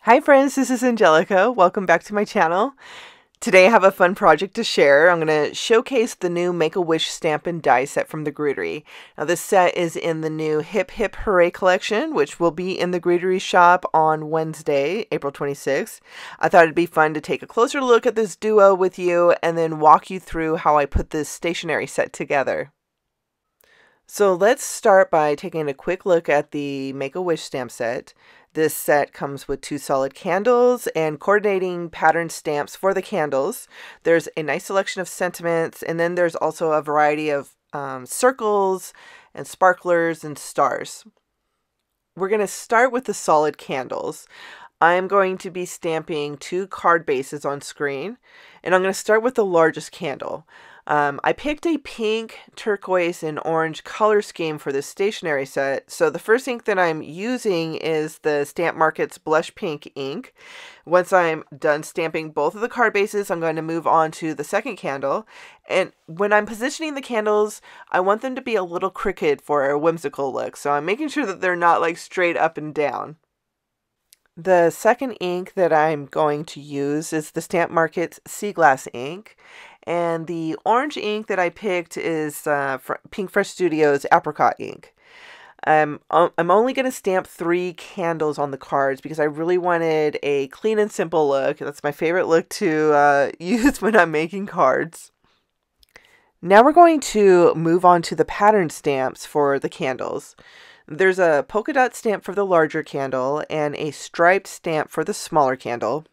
Hi friends, this is Angelica. Welcome back to my channel. Today I have a fun project to share. I'm going to showcase the new Make-A-Wish stamp and die set from the Greetery. Now this set is in the new Hip Hip Hooray Collection, which will be in the Greetery shop on Wednesday, April 26th. I thought it'd be fun to take a closer look at this duo with you and then walk you through how I put this stationery set together. So let's start by taking a quick look at the Make-A-Wish stamp set. This set comes with 2 solid candles and coordinating pattern stamps for the candles. There's a nice selection of sentiments, and then there's also a variety of circles and sparklers and stars. We're going to start with the solid candles. I'm going to be stamping 2 card bases on screen, and I'm going to start with the largest candle. I picked a pink, turquoise, and orange color scheme for this stationery set. So the first ink that I'm using is the Stamp Market's Blush Pink ink. Once I'm done stamping both of the card bases, I'm going to move on to the second candle. And when I'm positioning the candles, I want them to be a little crooked for a whimsical look. So I'm making sure that they're not like straight up and down. The second ink that I'm going to use is the Stamp Market's Sea Glass ink. And the orange ink that I picked is Pink Fresh Studios Apricot ink. I'm only going to stamp 3 candles on the cards because I really wanted a clean and simple look. That's my favorite look to use when I'm making cards. Now we're going to move on to the pattern stamps for the candles. There's a polka dot stamp for the larger candle and a striped stamp for the smaller candle.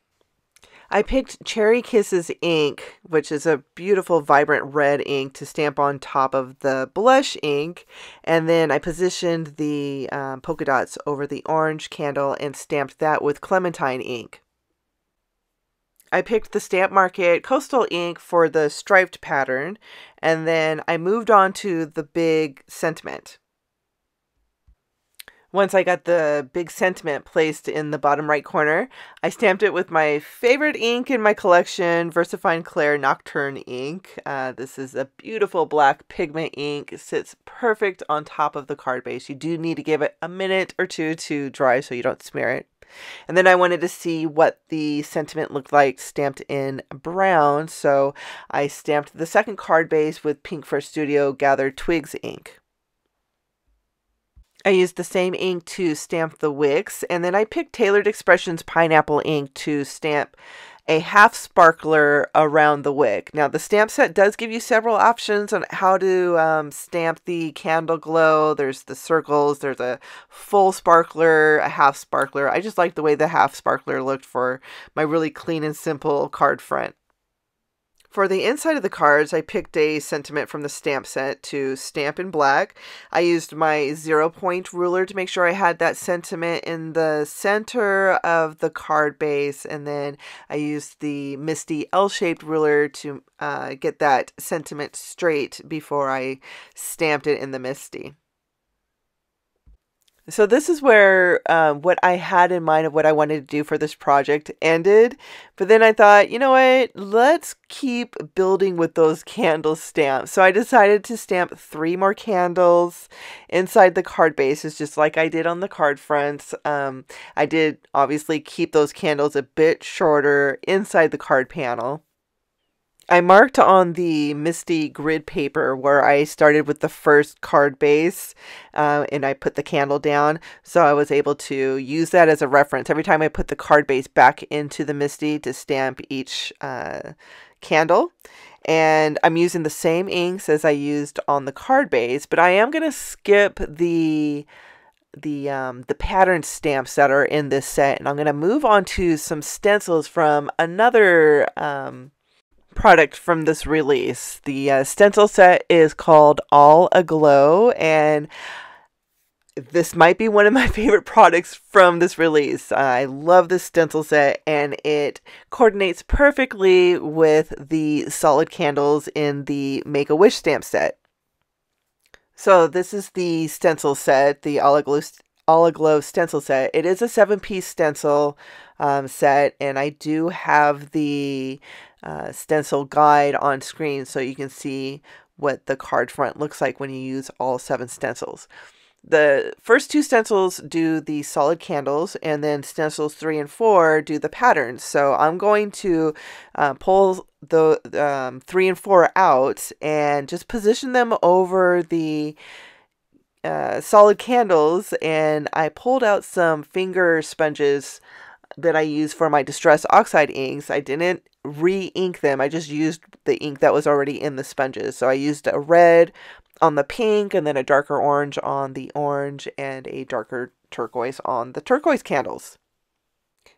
I picked Cherry Kisses ink, which is a beautiful vibrant red ink to stamp on top of the blush ink, and then I positioned the polka dots over the orange candle and stamped that with Clementine ink. I picked the Stamp Market Coastal ink for the striped pattern, and then I moved on to the big sentiment. Once I got the big sentiment placed in the bottom right corner, I stamped it with my favorite ink in my collection, VersaFine Clair Nocturne ink. This is a beautiful black pigment ink. It sits perfect on top of the card base. You do need to give it a minute or two to dry so you don't smear it. And then I wanted to see what the sentiment looked like stamped in brown, so I stamped the second card base with Pink Fresh Studio Gathered Twigs ink. I used the same ink to stamp the wicks, and then I picked Tailored Expressions Pineapple ink to stamp a half sparkler around the wick. Now the stamp set does give you several options on how to stamp the candle glow. There's the circles, there's a full sparkler, a half sparkler. I just like the way the half sparkler looked for my really clean and simple card front. For the inside of the cards, I picked a sentiment from the stamp set to stamp in black. I used my 0-point ruler to make sure I had that sentiment in the center of the card base, and then I used the Misty L-shaped ruler to get that sentiment straight before I stamped it in the Misty. So this is where what I had in mind of what I wanted to do for this project ended. But then I thought, you know what, let's keep building with those candle stamps. So I decided to stamp 3 more candles inside the card bases, just like I did on the card fronts. I did obviously keep those candles a bit shorter inside the card panel. I marked on the Misty grid paper where I started with the first card base and I put the candle down, so I was able to use that as a reference every time I put the card base back into the Misty to stamp each candle. And I'm using the same inks as I used on the card base, but I am going to skip the pattern stamps that are in this set, and I'm going to move on to some stencils from another product from this release. The stencil set is called All Aglow, and this might be one of my favorite products from this release. I love this stencil set, and it coordinates perfectly with the solid candles in the Make-A-Wish stamp set. So this is the stencil set, the All Aglow stencil set. It is a 7-piece stencil set, and I do have the stencil guide on screen so you can see what the card front looks like when you use all 7 stencils. The first two stencils do the solid candles, and then stencils 3 and 4 do the patterns. So I'm going to pull the 3 and 4 out and just position them over the solid candles, and I pulled out some finger sponges that I use for my Distress Oxide inks. I didn't re-ink them. I just used the ink that was already in the sponges. So I used a red on the pink, and then a darker orange on the orange, and a darker turquoise on the turquoise candles.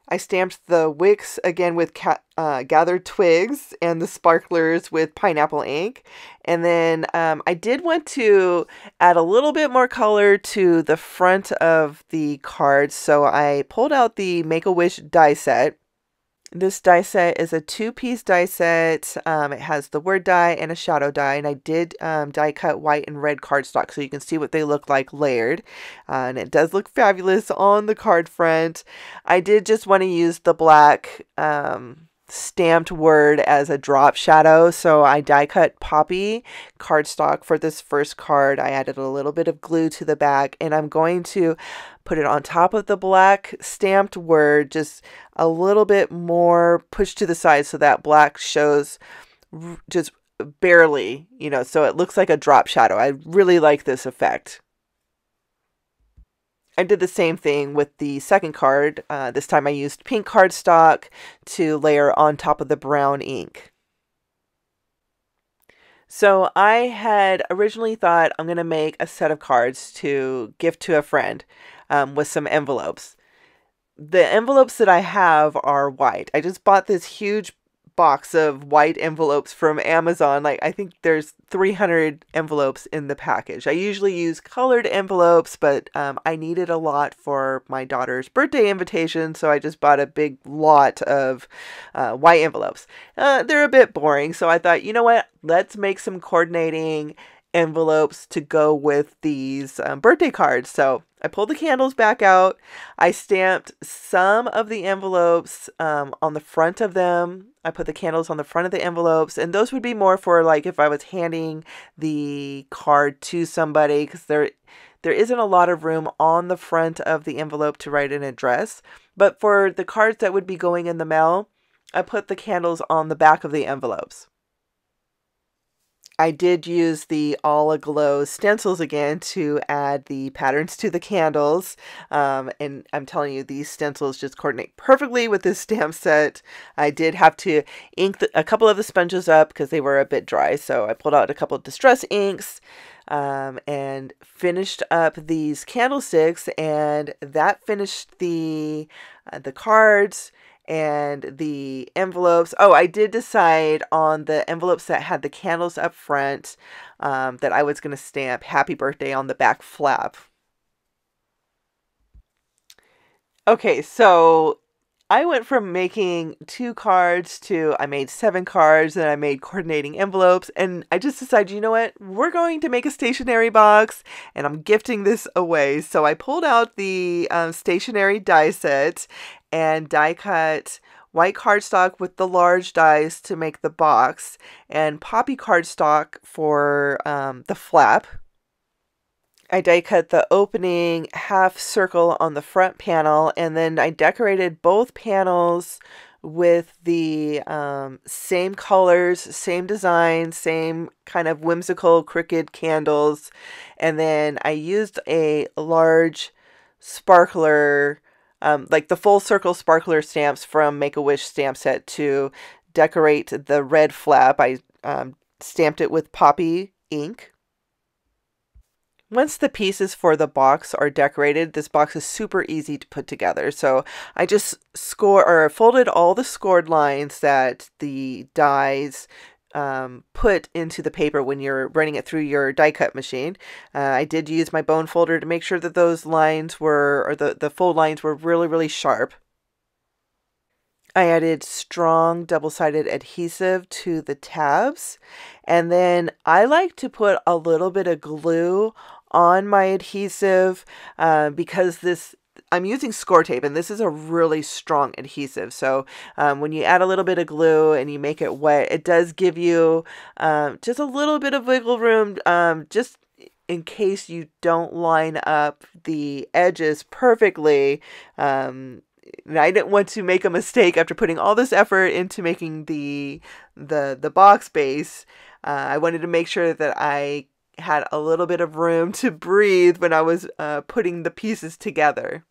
I stamped the wicks again with gathered twigs, and the sparklers with pineapple ink. And then I did want to add a little bit more color to the front of the cards, so I pulled out the Make-A-Wish die set. This die set is a 2-piece die set. It has the word die and a shadow die, and I did die cut white and red cardstock so you can see what they look like layered. And it does look fabulous on the card front. I did just want to use the black stamped word as a drop shadow, so I die cut poppy cardstock for this first card. I added a little bit of glue to the back, and I'm going to put it on top of the black stamped word, just a little bit more pushed to the side so that black shows just barely, you know, so it looks like a drop shadow. I really like this effect. I did the same thing with the second card. This time I used pink cardstock to layer on top of the brown ink. So I had originally thought I'm going to make a set of cards to gift to a friend with some envelopes. The envelopes that I have are white. I just bought this huge box of white envelopes from Amazon. Like, I think there's 300 envelopes in the package. I usually use colored envelopes, but I needed a lot for my daughter's birthday invitation, so I just bought a big lot of white envelopes. They're a bit boring, so I thought, you know what, let's make some coordinating envelopes to go with these birthday cards. So I pulled the candles back out. I stamped some of the envelopes on the front of them. I put the candles on the front of the envelopes, and those would be more for like if I was handing the card to somebody, because there isn't a lot of room on the front of the envelope to write an address. But for the cards that would be going in the mail, I put the candles on the back of the envelopes. I did use the All Aglow stencils again to add the patterns to the candles. And I'm telling you, these stencils just coordinate perfectly with this stamp set. I did have to ink a couple of the sponges up because they were a bit dry. So I pulled out a couple of distress inks and finished up these candlesticks. And that finished the cards and the envelopes. Oh, I did decide on the envelopes that had the candles up front that I was going to stamp happy birthday on the back flap. Okay, so I went from making 2 cards to I made 7 cards, and I made coordinating envelopes, and I just decided, you know what, we're going to make a stationery box, and I'm gifting this away. So I pulled out the stationery die set and die cut white cardstock with the large dies to make the box, and poppy cardstock for the flap. I die cut the opening half circle on the front panel, and then I decorated both panels with the same colors, same design, same kind of whimsical crooked candles. And then I used a large sparkler, like the full circle sparkler stamps from Make-A-Wish stamp set to decorate the red flap. I stamped it with poppy ink. Once the pieces for the box are decorated, this box is super easy to put together. So I just folded all the scored lines that the dies put into the paper when you're running it through your die cut machine. I did use my bone folder to make sure that those lines were, or the fold lines were really, really sharp. I added strong double-sided adhesive to the tabs, and then I like to put a little bit of glue on my adhesive because I'm using score tape, and this is a really strong adhesive. So when you add a little bit of glue and you make it wet, it does give you just a little bit of wiggle room. Just in case you don't line up the edges perfectly. And I didn't want to make a mistake after putting all this effort into making the box base. I wanted to make sure that I had a little bit of room to breathe when I was putting the pieces together.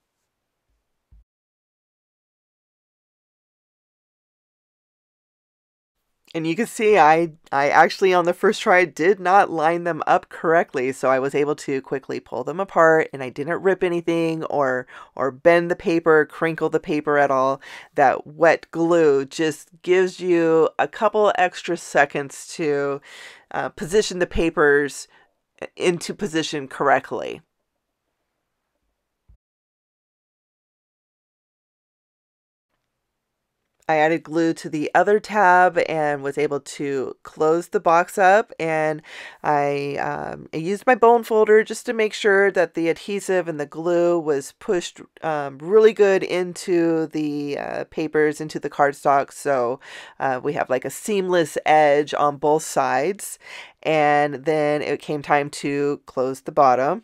And you can see I actually on the first try did not line them up correctly, so I was able to quickly pull them apart, and I didn't rip anything or bend the paper, crinkle the paper at all. That wet glue just gives you a couple extra seconds to position the papers into position correctly. I added glue to the other tab and was able to close the box up, and I used my bone folder just to make sure that the adhesive and the glue was pushed really good into the papers, into the cardstock, so we have like a seamless edge on both sides. And then it came time to close the bottom.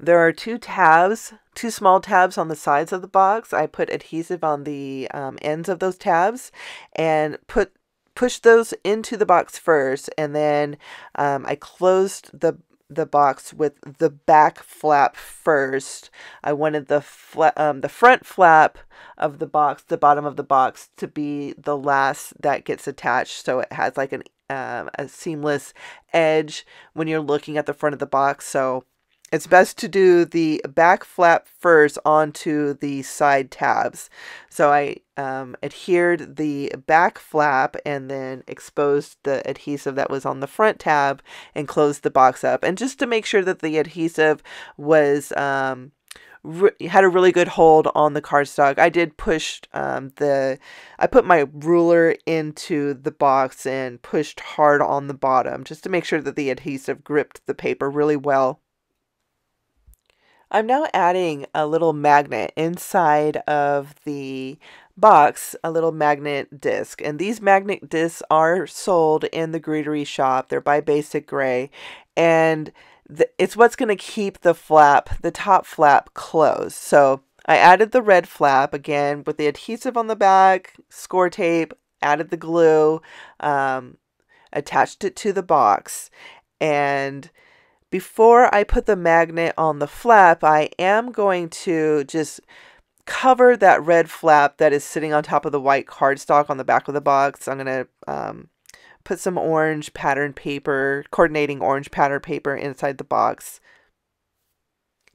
There are two tabs, two small tabs on the sides of the box. I put adhesive on the ends of those tabs and push those into the box first, and then I closed the box with the back flap first. I wanted the front flap of the box, the bottom of the box, to be the last that gets attached, so it has like a seamless edge when you're looking at the front of the box. So it's best to do the back flap first onto the side tabs. So I adhered the back flap and then exposed the adhesive that was on the front tab and closed the box up. And just to make sure that the adhesive was had a really good hold on the cardstock, I did push I put my ruler into the box and pushed hard on the bottom just to make sure that the adhesive gripped the paper really well. I'm now adding a little magnet inside of the box, a little magnet disc. And these magnet discs are sold in the Greetery shop. They're by Basic Gray. And it's what's going to keep the flap, the top flap, closed. So I added the red flap again with the adhesive on the back, score tape, added the glue, attached it to the box. And before I put the magnet on the flap, I am going to just cover that red flap that is sitting on top of the white cardstock on the back of the box. I'm going to put some orange pattern paper, coordinating orange pattern paper inside the box.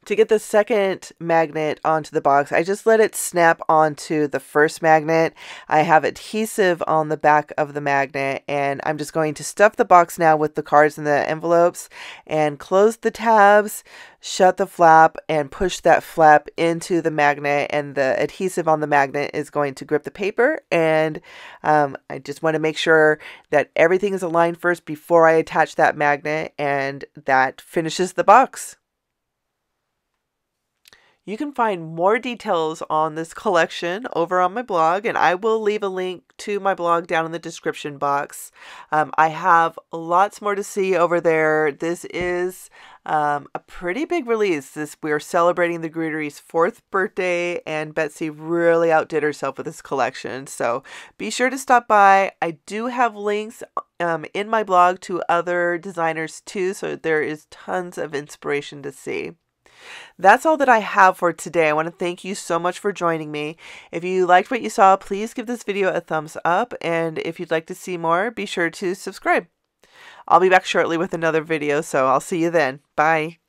To get the second magnet onto the box, I just let it snap onto the first magnet. I have adhesive on the back of the magnet, and I'm just going to stuff the box now with the cards and the envelopes and close the tabs, shut the flap, and push that flap into the magnet, and the adhesive on the magnet is going to grip the paper. And I just want to make sure that everything is aligned first before I attach that magnet, and that finishes the box. You can find more details on this collection over on my blog, and I will leave a link to my blog down in the description box. I have lots more to see over there. This is a pretty big release. We're celebrating the Greetery's 4th birthday, and Betsy really outdid herself with this collection. So be sure to stop by. I do have links in my blog to other designers too, so there is tons of inspiration to see. That's all that I have for today. I want to thank you so much for joining me. If you liked what you saw, please give this video a thumbs up, and if you'd like to see more, be sure to subscribe. I'll be back shortly with another video, so I'll see you then. Bye.